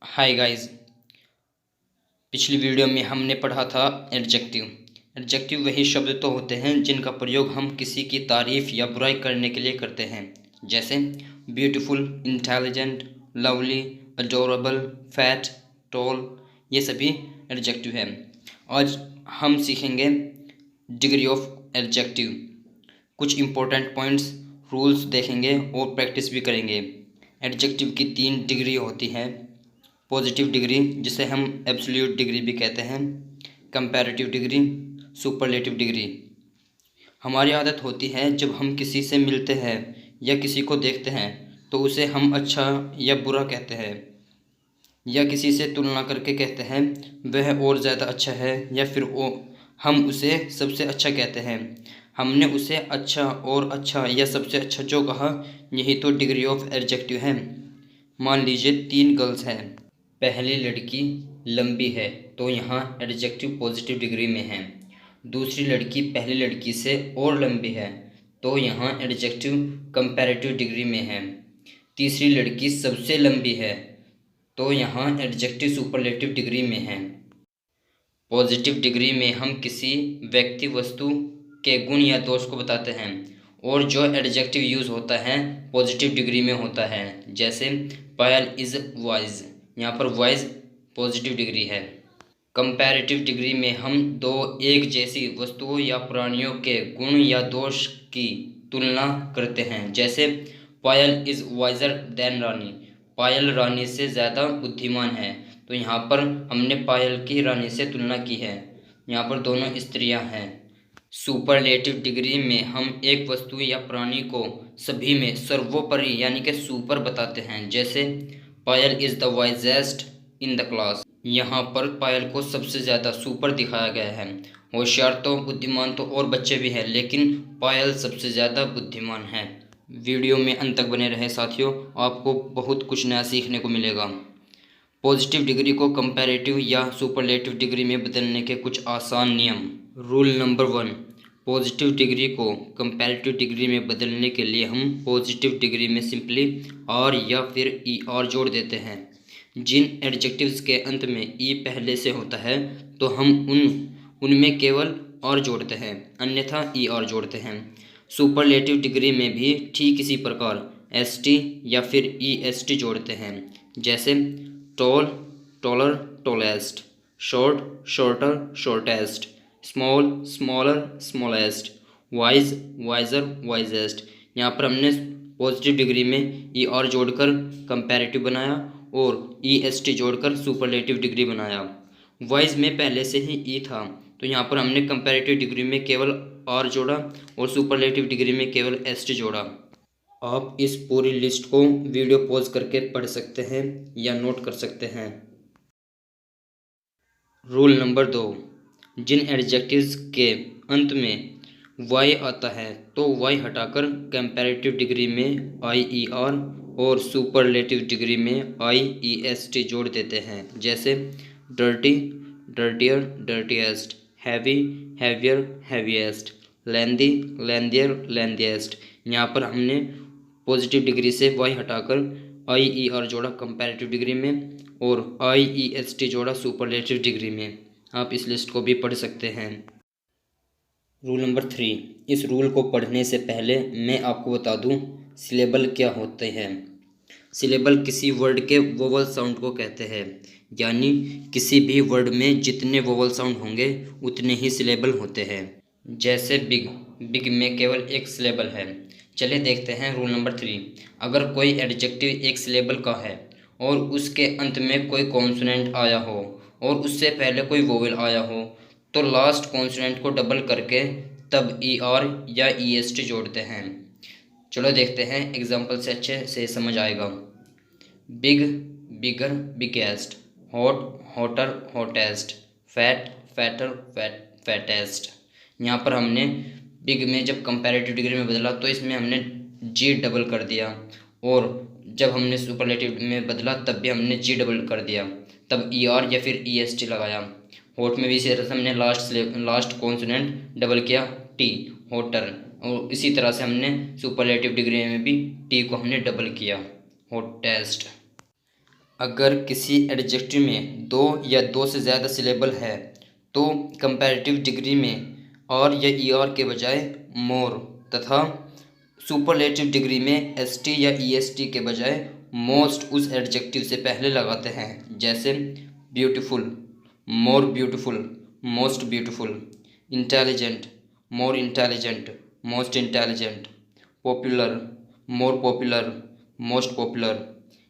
Hi guys. पिछली video में हमने पढ़ा था एडजेक्टिव। एडजेक्टिव वही शब्द तो होते हैं जिनका प्रयोग हम किसी की तारीफ़ या बुराई करने के लिए करते हैं, जैसे beautiful, intelligent, lovely, adorable, fat, tall. ये सभी एडजेक्टिव हैं। आज हम सीखेंगे डिग्री ऑफ एडजेक्टिव। कुछ इम्पोर्टेंट पॉइंट्स, रूल्स देखेंगे और प्रैक्टिस भी करेंगे। एडजेक्टिव की 3 डिग्री होती हैं। पॉजिटिव डिग्री, जिसे हम एब्सोल्यूट डिग्री भी कहते हैं, कंपैरेटिव डिग्री, सुपरलेटिव डिग्री। हमारी आदत होती है जब हम किसी से मिलते हैं या किसी को देखते हैं तो उसे हम अच्छा या बुरा कहते हैं, या किसी से तुलना करके कहते हैं वह और ज़्यादा अच्छा है, या फिर वो हम उसे सबसे अच्छा कहते हैं। हमने उसे अच्छा और अच्छा या सबसे अच्छा जो कहा, यही तो डिग्री ऑफ एडजेक्टिव है। मान लीजिए 3 गर्ल्स हैं। पहली लड़की लंबी है तो यहाँ एडजेक्टिव पॉजिटिव डिग्री में है। दूसरी लड़की पहली लड़की से और लंबी है तो यहाँ एडजेक्टिव कंपैरेटिव डिग्री में है। तीसरी लड़की सबसे लंबी है तो यहाँ एडजेक्टिव सुपरलेटिव डिग्री में है। पॉजिटिव डिग्री में हम किसी व्यक्ति, वस्तु के गुण या दोष को बताते हैं, और जो एडजेक्टिव यूज़ होता है पॉजिटिव डिग्री में होता है। जैसे पायल इज़ वाइज, यहाँ पर वाइज पॉजिटिव डिग्री है। कंपैरेटिव डिग्री में हम दो एक जैसी वस्तुओं या प्राणियों के गुण या दोष की तुलना करते हैं। जैसे पायल इज़ वाइजर देन रानी, पायल रानी से ज़्यादा बुद्धिमान है। तो यहाँ पर हमने पायल की रानी से तुलना की है। यहाँ पर दोनों स्त्रियाँ हैं। सुपरलेटिव डिग्री में हम एक वस्तु या प्राणी को सभी में सर्वोपरि यानी कि सुपर बताते हैं। जैसे Payal is the wisest in the class, यहाँ पर पायल को सबसे ज़्यादा सुपर दिखाया गया है। होशियार तो, बुद्धिमान तो और बच्चे भी हैं, लेकिन पायल सबसे ज़्यादा बुद्धिमान है। वीडियो में अंत तक बने रहे साथियों, आपको बहुत कुछ नया सीखने को मिलेगा। पॉजिटिव डिग्री को कंपैरेटिव या सुपरलेटिव डिग्री में बदलने के कुछ आसान नियम। रूल नंबर 1, पॉजिटिव डिग्री को कंपैरेटिव डिग्री में बदलने के लिए हम पॉजिटिव डिग्री में सिंपली आर या फिर ई आर जोड़ देते हैं। जिन एडजेक्टिव्स के अंत में ई पहले से होता है तो हम उनमें केवल आर जोड़ते हैं, अन्यथा ई आर जोड़ते हैं। सुपरलेटिव डिग्री में भी ठीक इसी प्रकार एस टी या फिर ई एस टी जोड़ते हैं। जैसे tall, taller, tallest, short, shorter, shortest, small, smaller, smallest, wise, wiser, wisest. यहाँ पर हमने पॉजिटिव डिग्री में ई आर जोड़कर कंपैरेटिव बनाया और ई एस टी जोड़कर सुपरलेटिव डिग्री बनाया। वाइज में पहले से ही ई था तो यहाँ पर हमने कंपैरेटिव डिग्री में केवल आर जोड़ा और सुपरलेटिव डिग्री में केवल एस टी जोड़ा। आप इस पूरी लिस्ट को वीडियो पॉज करके पढ़ सकते हैं या नोट कर सकते हैं। रूल नंबर 2, जिन एडजेक्टिव्स के अंत में वाई आता है तो वाई हटाकर कंपैरेटिव डिग्री में आई ई आर और सुपरलेटिव डिग्री में आई ई एस टी जोड़ देते हैं। जैसे dirty, dirtier, dirtiest, heavy, heavier, heaviest, lengthy, lengthier, lengthiest. यहाँ पर हमने पॉजिटिव डिग्री से वाई हटाकर आई ई आर जोड़ा कंपैरेटिव डिग्री में और आई ई एस टी जोड़ा सुपरलेटिव डिग्री में। आप इस लिस्ट को भी पढ़ सकते हैं। रूल नंबर 3, इस रूल को पढ़ने से पहले मैं आपको बता दूं सिलेबल क्या होते हैं। सिलेबल किसी वर्ड के वोवल साउंड को कहते हैं, यानी किसी भी वर्ड में जितने वोवल साउंड होंगे उतने ही सिलेबल होते हैं। जैसे बिग, बिग में केवल एक सिलेबल है। चलिए देखते हैं रूल नंबर 3। अगर कोई एडजेक्टिव एक सिलेबल का है और उसके अंत में कोई कॉन्सोनेंट आया हो और उससे पहले कोई वोवेल आया हो तो लास्ट कॉन्सोनेंट को डबल करके तब ई आर या ई एस टी जोड़ते हैं। चलो देखते हैं, एग्जाम्पल से अच्छे से समझ आएगा। Big, bigger, biggest, hot, hotter, hottest, fat, fatter, fattest. यहाँ पर हमने बिग में जब कंपैरेटिव डिग्री में बदला तो इसमें हमने जी डबल कर दिया, और जब हमने सुपरलेटिव में बदला तब भी हमने जी डबल कर दिया, तब ई आर या फिर ई एस टी लगाया। होट में भी इसी तरह से हमने लास्ट कॉन्सोनेंट डबल किया, टी, होटर, और इसी तरह से हमने सुपरलेटिव डिग्री में भी टी को हमने डबल किया, होटेस्ट। अगर किसी एडजेक्टिव में दो या दो से ज़्यादा सिलेबल है तो कंपैरेटिव डिग्री में और या ईआर के बजाय मोर तथा सुपरलेटिव डिग्री में एसटी या ईएसटी के बजाय मोस्ट उस एडजेक्टिव से पहले लगाते हैं। जैसे beautiful, more beautiful, most beautiful. Intelligent, more intelligent, most intelligent. Popular, more popular, most popular.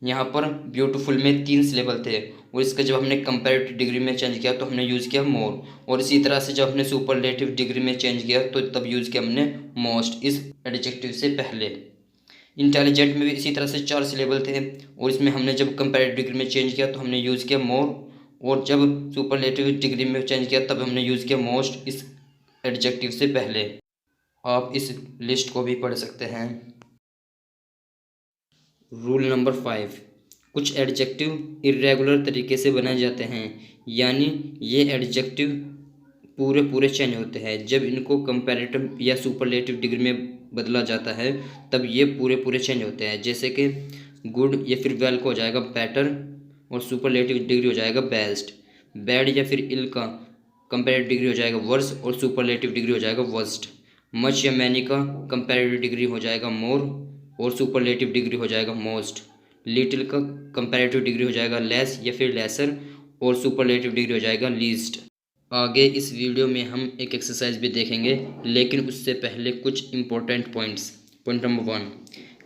यहाँ पर ब्यूटीफुल में 3 सिलेबल थे और इसका जब हमने कंपैरेटिव डिग्री में चेंज किया तो हमने यूज़ किया मोर, और इसी तरह से जब हमने सुपरलेटिव डिग्री में चेंज किया तो तब यूज़ किया हमने मोस्ट इस एडजेक्टिव से पहले। इंटेलिजेंट में भी इसी तरह से 4 सिलेबल थे और इसमें हमने जब कंपैरेटिव डिग्री में चेंज किया तो हमने यूज़ किया मोर, और जब सुपरलेटिव डिग्री में चेंज किया तब हमने यूज़ किया मोस्ट इस एडजेक्टिव से पहले। आप इस लिस्ट को भी पढ़ सकते हैं। रूल नंबर 5, कुछ एडजेक्टिव इर्रेगुलर तरीके से बनाए जाते हैं, यानी ये एडजेक्टिव पूरे चेंज होते हैं। जब इनको कंपैरेटिव या सुपरलेटिव डिग्री में बदला जाता है तब ये पूरे चेंज होते हैं। जैसे कि गुड या फिर वेल का हो जाएगा बेटर और सुपरलेटिव डिग्री हो जाएगा बेस्ट। बैड या फिर इल का कंपैरेटिव डिग्री हो जाएगा वर्स और सुपरलेटिव डिग्री हो जाएगा वर्स्ट। मच या मैनी का कंपैरेटिव डिग्री हो जाएगा मोर और सुपरलेटिव डिग्री हो जाएगा मोस्ट। लिटिल का कंपैरेटिव डिग्री हो जाएगा लेस या फिर लेसर और सुपरलेटिव डिग्री हो जाएगा लीस्ट। आगे इस वीडियो में हम एक एक्सरसाइज भी देखेंगे, लेकिन उससे पहले कुछ important points. Point number 1,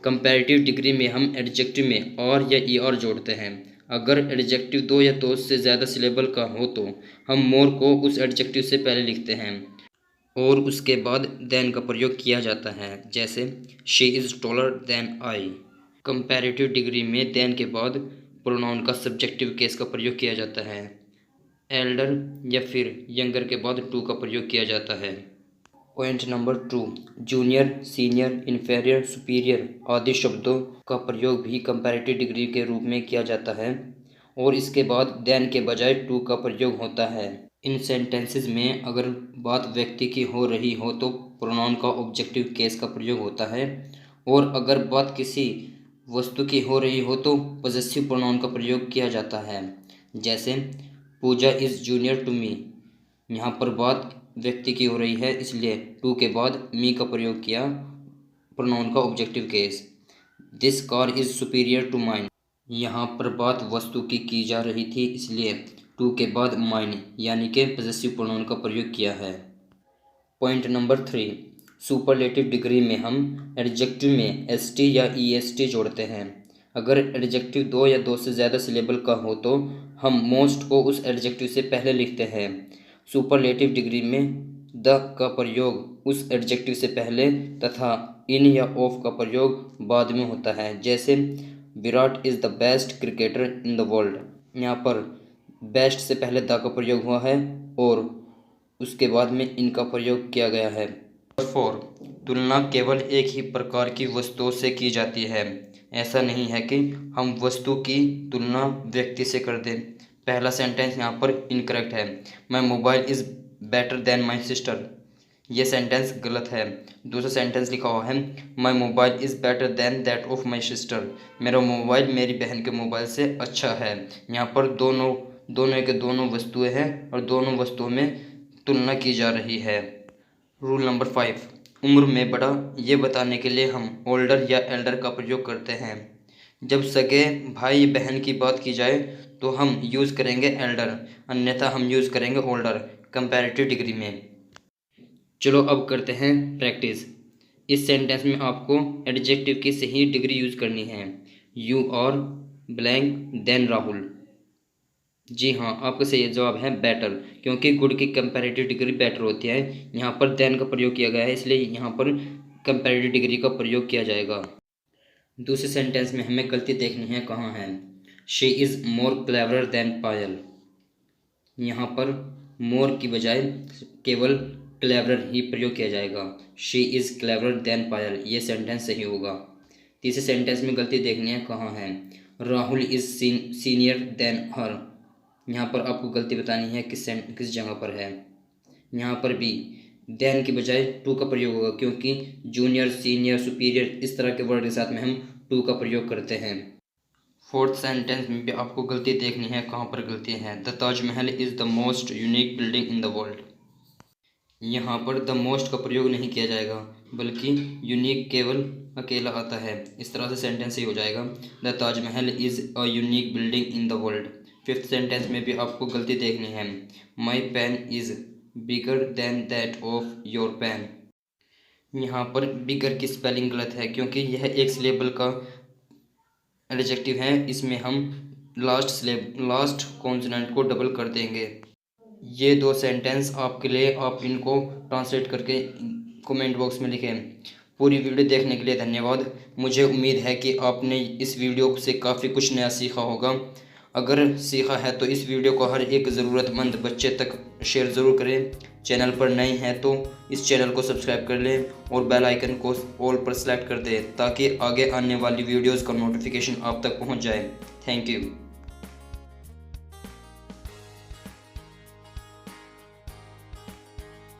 comparative degree में हम एडजेक्टिव में और या ई और जोड़ते हैं। अगर एडजेक्टिव 2 या 2 से ज़्यादा सिलेबल का हो तो हम मोर को उस एडजेक्टिव से पहले लिखते हैं और उसके बाद देन का प्रयोग किया जाता है। जैसे she is taller than I. Comparative degree में देन के बाद प्रोनाउन का सब्जेक्टिव केस का प्रयोग किया जाता है। एल्डर या फिर यंगर के बाद टू का प्रयोग किया जाता है। Point number 2, junior, senior, inferior, superior आदि शब्दों का प्रयोग भी कंपैरेटिव डिग्री के रूप में किया जाता है और इसके बाद देन के बजाय टू का प्रयोग होता है। इन सेंटेंसेस में अगर बात व्यक्ति की हो रही हो तो प्रोनाउन का ऑब्जेक्टिव केस का प्रयोग होता है, और अगर बात किसी वस्तु की हो रही हो तो पॉजेसिव प्रोनाउन का प्रयोग किया जाता है। जैसे पूजा इज़ जूनियर टू मी। यहाँ पर बात व्यक्ति की हो रही है इसलिए टू के बाद मी का प्रयोग किया प्रोनाउन का objective case. This car is superior to mine. यहाँ पर बात वस्तु की जा रही थी इसलिए टू के बाद माइन यानी कि पॉजेसिव प्रोनाउन का प्रयोग किया है। पॉइंट नंबर 3, सुपरलेटिव डिग्री में हम एडजेक्टिव में एसटी या ईएसटी जोड़ते हैं। अगर एडजेक्टिव 2 या 2 से ज़्यादा सिलेबल का हो तो हम मोस्ट को उस एडजेक्टिव से पहले लिखते हैं। सुपरलेटिव डिग्री में द का प्रयोग उस एडजेक्टिव से पहले तथा इन या ऑफ का प्रयोग बाद में होता है। जैसे Virat is the best cricketer in the world. यहाँ पर बेस्ट से पहले द का प्रयोग हुआ है और उसके बाद में इनका प्रयोग किया गया है। 4, तुलना केवल एक ही प्रकार की वस्तुओं से की जाती है। ऐसा नहीं है कि हम वस्तु की तुलना व्यक्ति से कर दें। पहला सेंटेंस यहाँ पर इनकरेक्ट है। My mobile is better than my sister. ये सेंटेंस गलत है। दूसरा सेंटेंस लिखा हुआ है my mobile is better than that of my sister. मेरा मोबाइल मेरी बहन के मोबाइल से अच्छा है। यहाँ पर दोनों के दोनों वस्तुएं हैं और दोनों वस्तुओं में तुलना की जा रही है। रूल नंबर 5, उम्र में बड़ा ये बताने के लिए हम ओल्डर या एल्डर का प्रयोग करते हैं। जब सगे भाई बहन की बात की जाए तो हम यूज़ करेंगे एल्डर, अन्यथा हम यूज़ करेंगे ओल्डर कंपैरेटिव डिग्री में। चलो अब करते हैं प्रैक्टिस। इस सेंटेंस में आपको एडजेक्टिव की सही डिग्री यूज़ करनी है। You are blank than Rahul. जी हाँ, आपका सही जवाब है बेटर, क्योंकि गुड की कंपैरेटिव डिग्री बेटर होती है। यहाँ पर देन का प्रयोग किया गया है इसलिए यहाँ पर कंपैरेटिव डिग्री का प्रयोग किया जाएगा। दूसरे सेंटेंस में हमें गलती देखनी है कहाँ है। She is more clever than Payal. यहाँ पर मोर की बजाय केवल क्लेवर ही प्रयोग किया जाएगा। शी इज़ क्लेवर देन पायल, ये सेंटेंस सही होगा। तीसरे सेंटेंस में गलती देखनी है कहाँ है। राहुल इज़ सीनियर देन हर। यहाँ पर आपको गलती बतानी है किस जगह पर है। यहाँ पर भी देन की बजाय टू का प्रयोग होगा, क्योंकि जूनियर, सीनियर, सुपीरियर इस तरह के वर्ड के साथ में हम टू का प्रयोग करते हैं। फोर्थ सेंटेंस में भी आपको गलती देखनी है, कहाँ पर गलती है। The Taj Mahal is the most unique building in the world. यहाँ पर द मोस्ट का प्रयोग नहीं किया जाएगा, बल्कि यूनिक केवल अकेला आता है। इस तरह से सेंटेंस ही हो जाएगा, the Taj Mahal is a unique building in the world. Fifth sentence में भी आपको गलती देखनी है। My pen is bigger than that of your pen. यहाँ पर बिगर की स्पेलिंग गलत है, क्योंकि यह एक सिलेबल का एडजेक्टिव है। इसमें हम लास्ट कॉन्सोनेंट को डबल कर देंगे। ये दो सेंटेंस आपके लिए, आप इनको ट्रांसलेट करके कमेंट बॉक्स में लिखें। पूरी वीडियो देखने के लिए धन्यवाद। मुझे उम्मीद है कि आपने इस वीडियो से काफ़ी कुछ नया सीखा होगा। अगर सीखा है तो इस वीडियो को हर एक ज़रूरतमंद बच्चे तक शेयर ज़रूर करें। चैनल पर नए हैं तो इस चैनल को सब्सक्राइब कर लें और बेल आइकन को ऑल पर सेलेक्ट कर दें, ताकि आगे आने वाली वीडियोज़ का नोटिफिकेशन आप तक पहुंच जाए। Thank you.